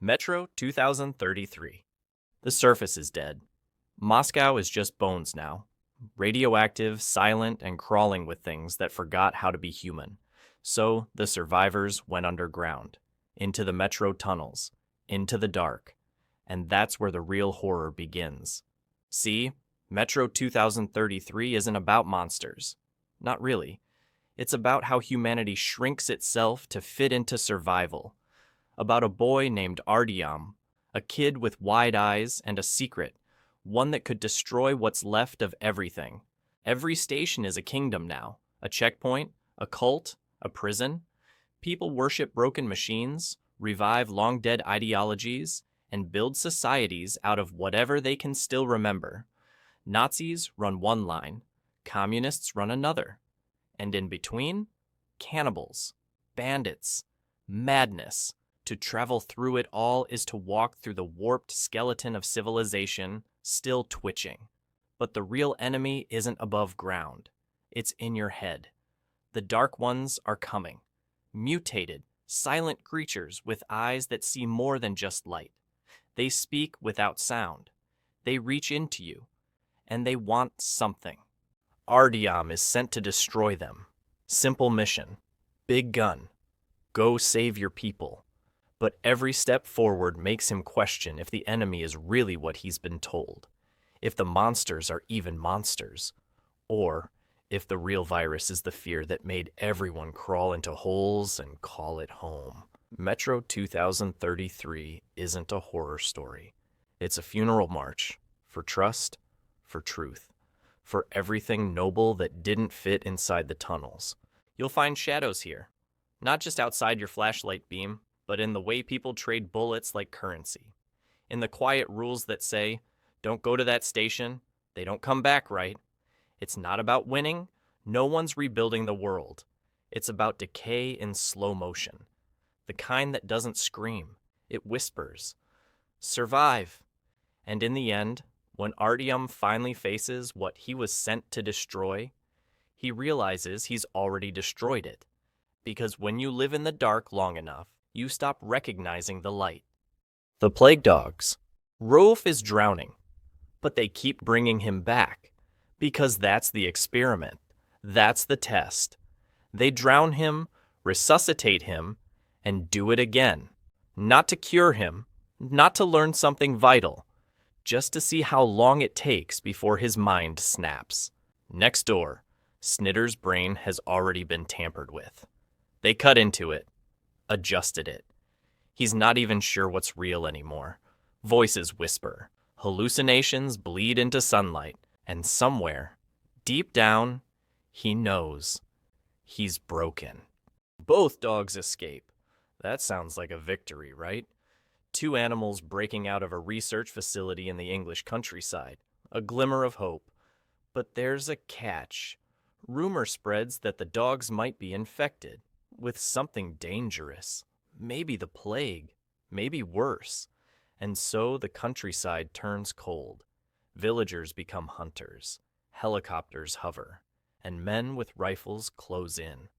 Metro 2033. The surface is dead. Moscow is just bones now. Radioactive, silent, and crawling with things that forgot how to be human. So the survivors went underground, into the metro tunnels, into the dark. And that's where the real horror begins. See, Metro 2033 isn't about monsters. Not really. It's about how humanity shrinks itself to fit into survival. About a boy named Artyom, a kid with wide eyes and a secret, one that could destroy what's left of everything. Every station is a kingdom now, a checkpoint, a cult, a prison. People worship broken machines, revive long-dead ideologies, and build societies out of whatever they can still remember. Nazis run one line, communists run another. And in between, cannibals, bandits, madness. To travel through it all is to walk through the warped skeleton of civilization, still twitching. But the real enemy isn't above ground. It's in your head. The dark ones are coming. Mutated, silent creatures with eyes that see more than just light. They speak without sound. They reach into you. And they want something. Artyom is sent to destroy them. Simple mission. Big gun. Go save your people. But every step forward makes him question if the enemy is really what he's been told, if the monsters are even monsters, or if the real virus is the fear that made everyone crawl into holes and call it home. Metro 2033 isn't a horror story. It's a funeral march for trust, for truth, for everything noble that didn't fit inside the tunnels. You'll find shadows here, not just outside your flashlight beam, but in the way people trade bullets like currency. In the quiet rules that say, don't go to that station, they don't come back right. It's not about winning, no one's rebuilding the world. It's about decay in slow motion. The kind that doesn't scream, it whispers. Survive. And in the end, when Artyom finally faces what he was sent to destroy, he realizes he's already destroyed it. Because when you live in the dark long enough, you stop recognizing the light. The plague dogs. Rolf is drowning, but they keep bringing him back, because that's the experiment. That's the test. They drown him, resuscitate him, and do it again. Not to cure him, not to learn something vital, just to see how long it takes before his mind snaps. Next door, Snitter's brain has already been tampered with. They cut into it. Adjusted it. He's not even sure what's real anymore. Voices whisper. Hallucinations bleed into sunlight. And somewhere, deep down, he knows. He's broken. Both dogs escape. That sounds like a victory, right? Two animals breaking out of a research facility in the English countryside. A glimmer of hope. But there's a catch. Rumor spreads that the dogs might be infected. With something dangerous, maybe the plague, maybe worse. And so the countryside turns cold. Villagers become hunters, helicopters hover, and men with rifles close in.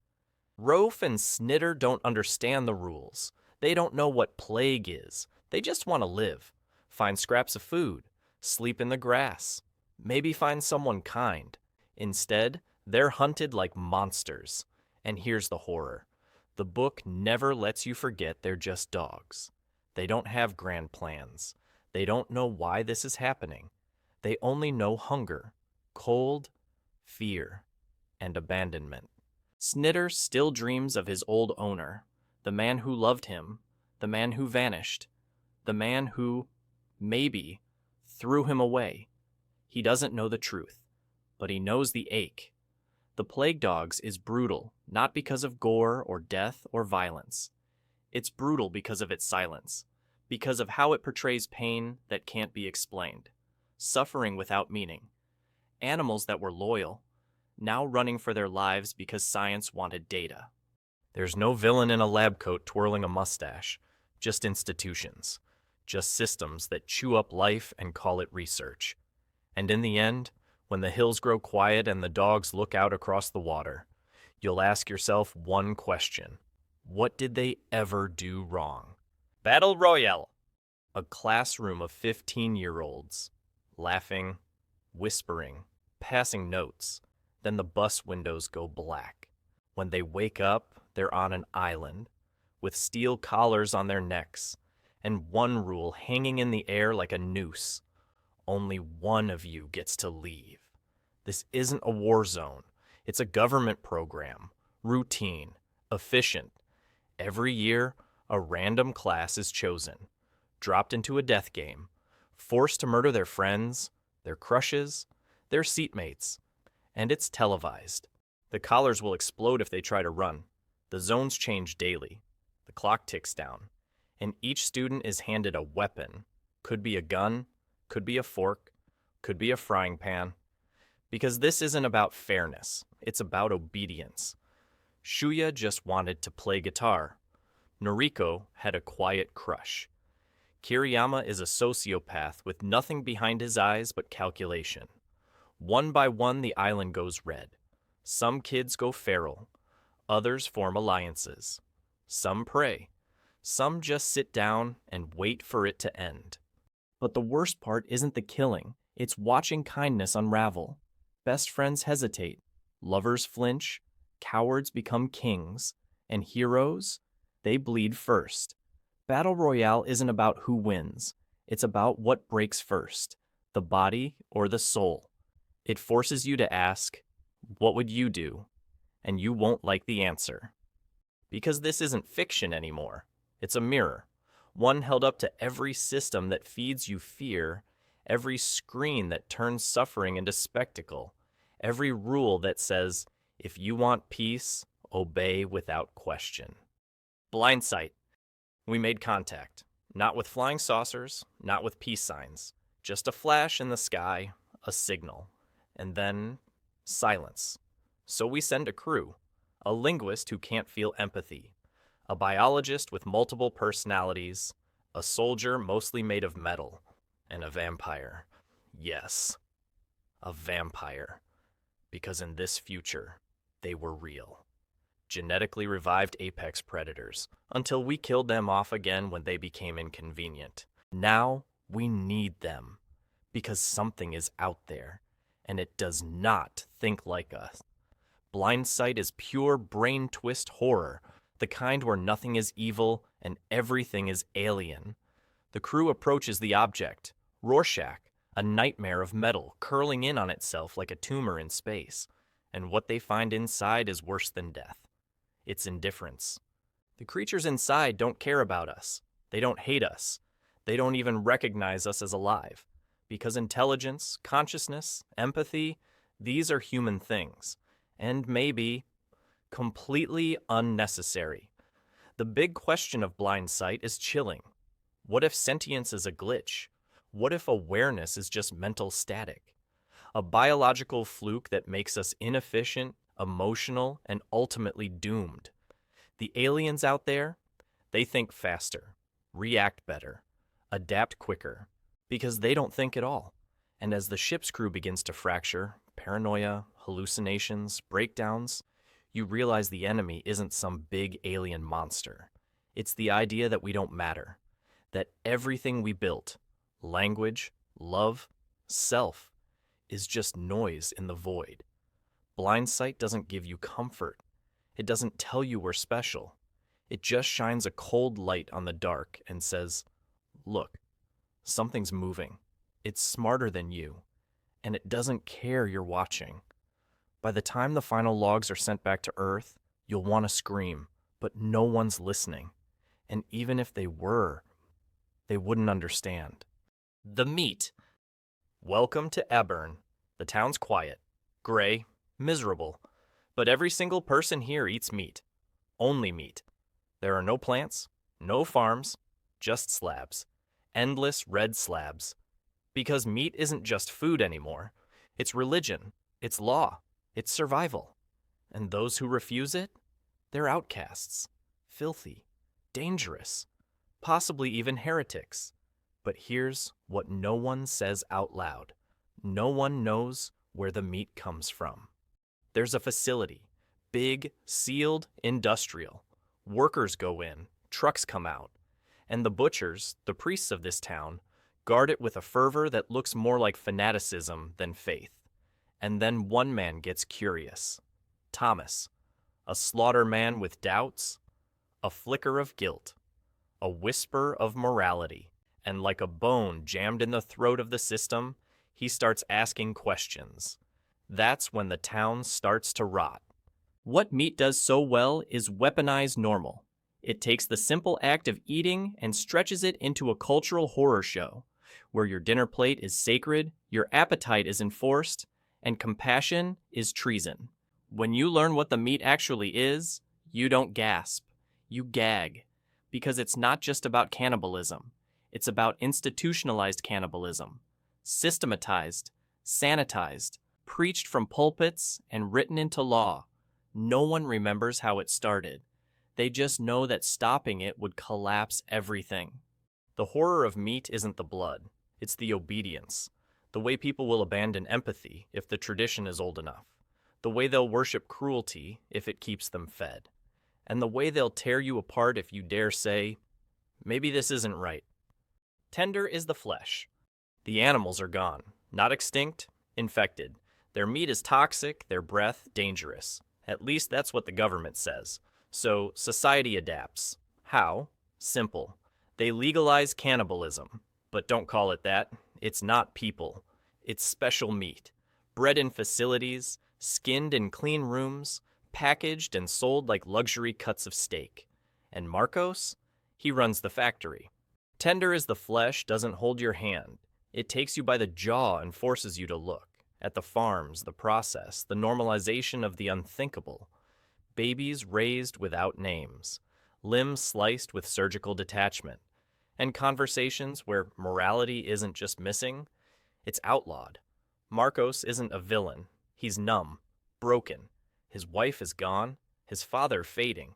Rolf and Snitter don't understand the rules. They don't know what plague is. They just want to live, find scraps of food, sleep in the grass, maybe find someone kind. Instead, they're hunted like monsters. And here's the horror. The book never lets you forget they're just dogs. They don't have grand plans. They don't know why this is happening. They only know hunger, cold, fear, and abandonment. Snitter still dreams of his old owner, the man who loved him, the man who vanished, the man who, maybe, threw him away. He doesn't know the truth, but he knows the ache. The Plague Dogs is brutal, not because of gore or death or violence. It's brutal because of its silence, because of how it portrays pain that can't be explained, suffering without meaning, animals that were loyal, now running for their lives because science wanted data. There's no villain in a lab coat twirling a mustache, just institutions, just systems that chew up life and call it research. And in the end, when the hills grow quiet and the dogs look out across the water, you'll ask yourself one question. What did they ever do wrong? Battle Royale. A classroom of 15-year-olds, laughing, whispering, passing notes. Then the bus windows go black. When they wake up, they're on an island, with steel collars on their necks, and one rule hanging in the air like a noose. Only one of you gets to leave. This isn't a war zone. It's a government program. Routine. Efficient. Every year, a random class is chosen, dropped into a death game, forced to murder their friends, their crushes, their seatmates. And it's televised. The collars will explode if they try to run. The zones change daily. The clock ticks down. And each student is handed a weapon. Could be a gun, could be a fork, could be a frying pan. Because this isn't about fairness. It's about obedience. Shuya just wanted to play guitar. Noriko had a quiet crush. Kiriyama is a sociopath with nothing behind his eyes but calculation. One by one, the island goes red. Some kids go feral. Others form alliances. Some pray. Some just sit down and wait for it to end. But the worst part isn't the killing. It's watching kindness unravel. Best friends hesitate. Lovers flinch. Cowards become kings. And heroes, they bleed first. Battle Royale isn't about who wins. It's about what breaks first, the body or the soul. It forces you to ask, what would you do? And you won't like the answer. Because this isn't fiction anymore. It's a mirror, one held up to every system that feeds you fear, every screen that turns suffering into spectacle, every rule that says, if you want peace, obey without question. Blindsight. We made contact. Not with flying saucers, not with peace signs. Just a flash in the sky, a signal. And then, silence. So we send a crew. A linguist who can't feel empathy. A biologist with multiple personalities. A soldier mostly made of metal. And a vampire. Yes, a vampire. Because in this future, they were real. Genetically revived apex predators, until we killed them off again when they became inconvenient. Now, we need them, because something is out there, and it does not think like us. Blindsight is pure brain twist horror, the kind where nothing is evil and everything is alien. The crew approaches the object, Rorschach, a nightmare of metal curling in on itself like a tumor in space, and what they find inside is worse than death. It's indifference. The creatures inside don't care about us. They don't hate us. They don't even recognize us as alive. Because intelligence, consciousness, empathy, these are human things. And maybe completely unnecessary. The big question of Blindsight is chilling. What if sentience is a glitch? What if awareness is just mental static? A biological fluke that makes us inefficient, emotional, and ultimately doomed. The aliens out there, they think faster, react better, adapt quicker, because they don't think at all. And as the ship's crew begins to fracture, paranoia, hallucinations, breakdowns, you realize the enemy isn't some big alien monster. It's the idea that we don't matter, that everything we built, language, love, self, is just noise in the void. Blindsight doesn't give you comfort. It doesn't tell you we're special. It just shines a cold light on the dark and says, look, something's moving. It's smarter than you, and it doesn't care you're watching. By the time the final logs are sent back to Earth, you'll want to scream, but no one's listening. And even if they were, they wouldn't understand. The meat. Welcome to Eburn. The town's quiet, gray, miserable, but every single person here eats meat. Only meat. There are no plants, no farms, just slabs. Endless red slabs. Because meat isn't just food anymore. It's religion, it's law, it's survival. And those who refuse it, they're outcasts, filthy, dangerous, possibly even heretics. But here's what no one says out loud. No one knows where the meat comes from. There's a facility, big, sealed, industrial. Workers go in, trucks come out, And the butchers, the priests of this town, guard it with a fervor that looks more like fanaticism than faith. And then one man gets curious. Thomas, a slaughter man with doubts, a flicker of guilt, a whisper of morality, and like a bone jammed in the throat of the system, he starts asking questions. That's when the town starts to rot. What meat does so well is weaponize normal. It takes the simple act of eating and stretches it into a cultural horror show, where your dinner plate is sacred, your appetite is enforced, and compassion is treason. When you learn what the meat actually is, you don't gasp, you gag, because it's not just about cannibalism. It's about institutionalized cannibalism, systematized, sanitized, preached from pulpits, and written into law. No one remembers how it started. They just know that stopping it would collapse everything. The horror of meat isn't the blood, it's the obedience. The way people will abandon empathy if the tradition is old enough. The way they'll worship cruelty if it keeps them fed. And the way they'll tear you apart if you dare say, maybe this isn't right. Tender is the flesh. The animals are gone, not extinct, infected. Their meat is toxic, their breath dangerous. At least that's what the government says. So society adapts. How? Simple. They legalize cannibalism. But don't call it that. It's not people. It's special meat. Bred in facilities, skinned in clean rooms, packaged and sold like luxury cuts of steak. And Marcos? He runs the factory. Tender as the flesh doesn't hold your hand. It takes you by the jaw and forces you to look. At the farms, the process, the normalization of the unthinkable. Babies raised without names, limbs sliced with surgical detachment, and conversations where morality isn't just missing, it's outlawed. Marcos isn't a villain. He's numb, broken. His wife is gone, his father fading,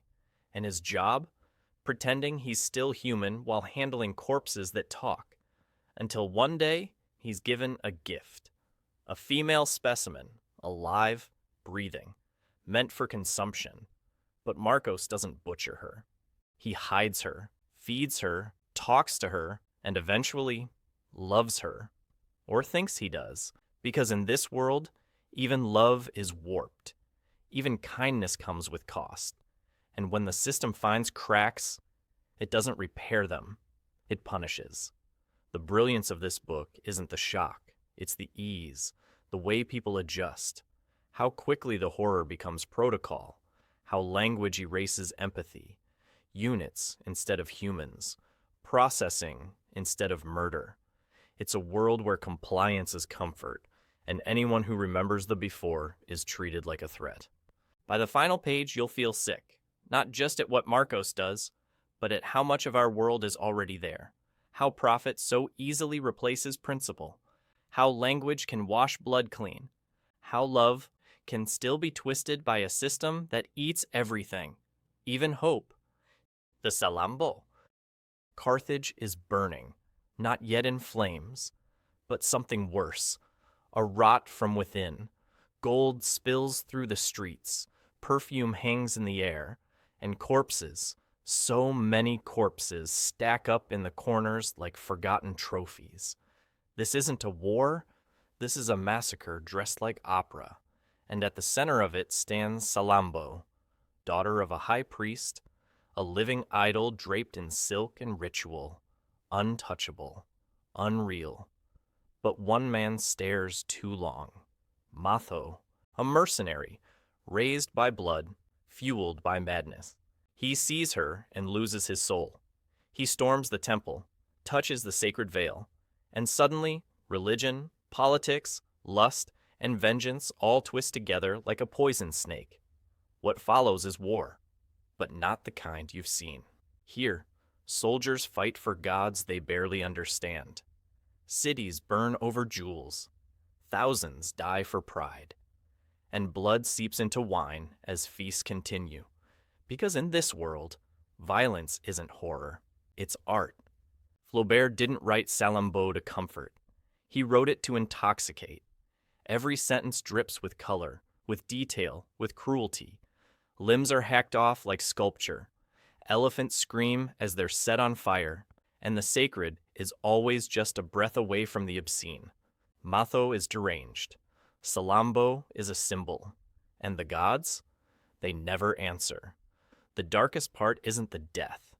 and his job? Pretending he's still human while handling corpses that talk. Until one day, he's given a gift. A female specimen, alive, breathing, meant for consumption. But Marcos doesn't butcher her. He hides her, feeds her, talks to her, and eventually loves her. Or thinks he does, because in this world, even love is warped. Even kindness comes with cost. And when the system finds cracks, it doesn't repair them, it punishes. The brilliance of this book isn't the shock, it's the ease, the way people adjust, how quickly the horror becomes protocol, how language erases empathy, units instead of humans, processing instead of murder. It's a world where compliance is comfort, and anyone who remembers the before is treated like a threat. By the final page, you'll feel sick, not just at what Marcos does, but at how much of our world is already there, how profit so easily replaces principle, how language can wash blood clean, how love can still be twisted by a system that eats everything, even hope. The Salammbô. Carthage is burning, not yet in flames, but something worse, a rot from within. Gold spills through the streets, perfume hangs in the air, and corpses, so many corpses, stack up in the corners like forgotten trophies. This isn't a war, this is a massacre dressed like opera, and at the center of it stands Salammbô, daughter of a high priest, a living idol draped in silk and ritual, untouchable, unreal. But one man stares too long. Matho, a mercenary, raised by blood, fueled by madness. He sees her and loses his soul. He storms the temple, touches the sacred veil, and suddenly, religion, politics, lust, and vengeance all twist together like a poison snake. What follows is war, but not the kind you've seen. Here, soldiers fight for gods they barely understand. Cities burn over jewels. Thousands die for pride. And blood seeps into wine as feasts continue. Because in this world, violence isn't horror, it's art. Flaubert didn't write Salammbô to comfort. He wrote it to intoxicate. Every sentence drips with color, with detail, with cruelty. Limbs are hacked off like sculpture. Elephants scream as they're set on fire, and the sacred is always just a breath away from the obscene. Matho is deranged. Salammbô is a symbol. And the gods? They never answer. The darkest part isn't the death.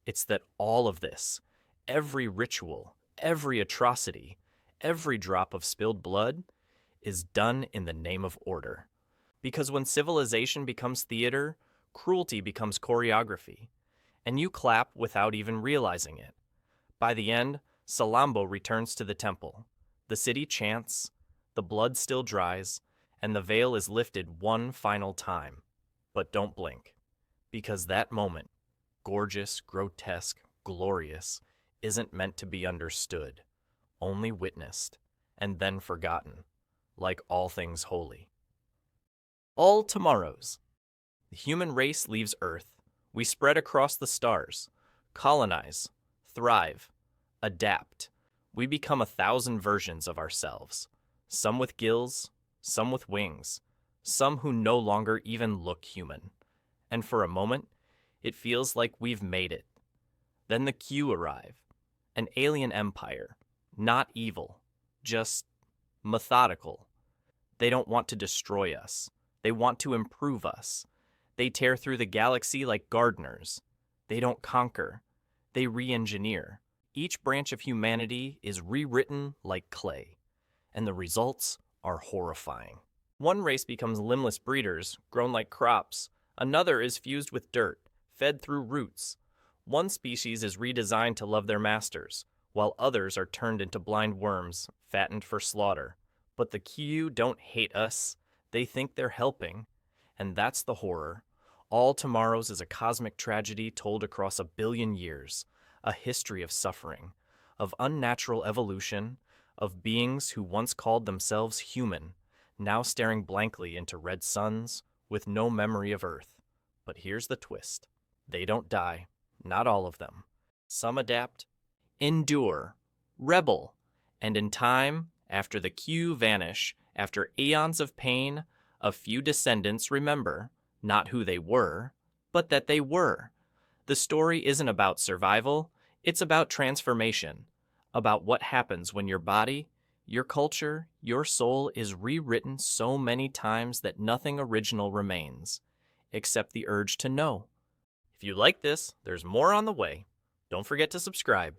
It's that all of this, every ritual, every atrocity, every drop of spilled blood, is done in the name of order. Because when civilization becomes theater, cruelty becomes choreography, and you clap without even realizing it. By the end, Salammbô returns to the temple. The city chants, the blood still dries, and the veil is lifted one final time. But don't blink, because that moment, gorgeous, grotesque, glorious, isn't meant to be understood, only witnessed, and then forgotten, like all things holy. All tomorrows. The human race leaves Earth. We spread across the stars, colonize, thrive, adapt. We become 1,000 versions of ourselves, some with gills, some with wings, some who no longer even look human. And for a moment, it feels like we've made it. Then the Q arrive, an alien empire, not evil, just methodical. They don't want to destroy us. They want to improve us. They tear through the galaxy like gardeners. They don't conquer. They re-engineer. Each branch of humanity is rewritten like clay, and the results are horrifying. One race becomes limbless breeders, grown like crops. Another is fused with dirt, fed through roots. One species is redesigned to love their masters, while others are turned into blind worms, fattened for slaughter. But the Q don't hate us. They think they're helping. And that's the horror. All Tomorrows is a cosmic tragedy told across 1 billion years, a history of suffering, of unnatural evolution, of beings who once called themselves human, now staring blankly into red suns with no memory of Earth. But here's the twist. They don't die, not all of them. Some adapt, endure, rebel, and in time, after the Q vanish, after eons of pain, a few descendants remember, not who they were, but that they were. The story isn't about survival, it's about transformation, about what happens when your body, your culture, your soul is rewritten so many times that nothing original remains, except the urge to know. If you like this, there's more on the way. Don't forget to subscribe.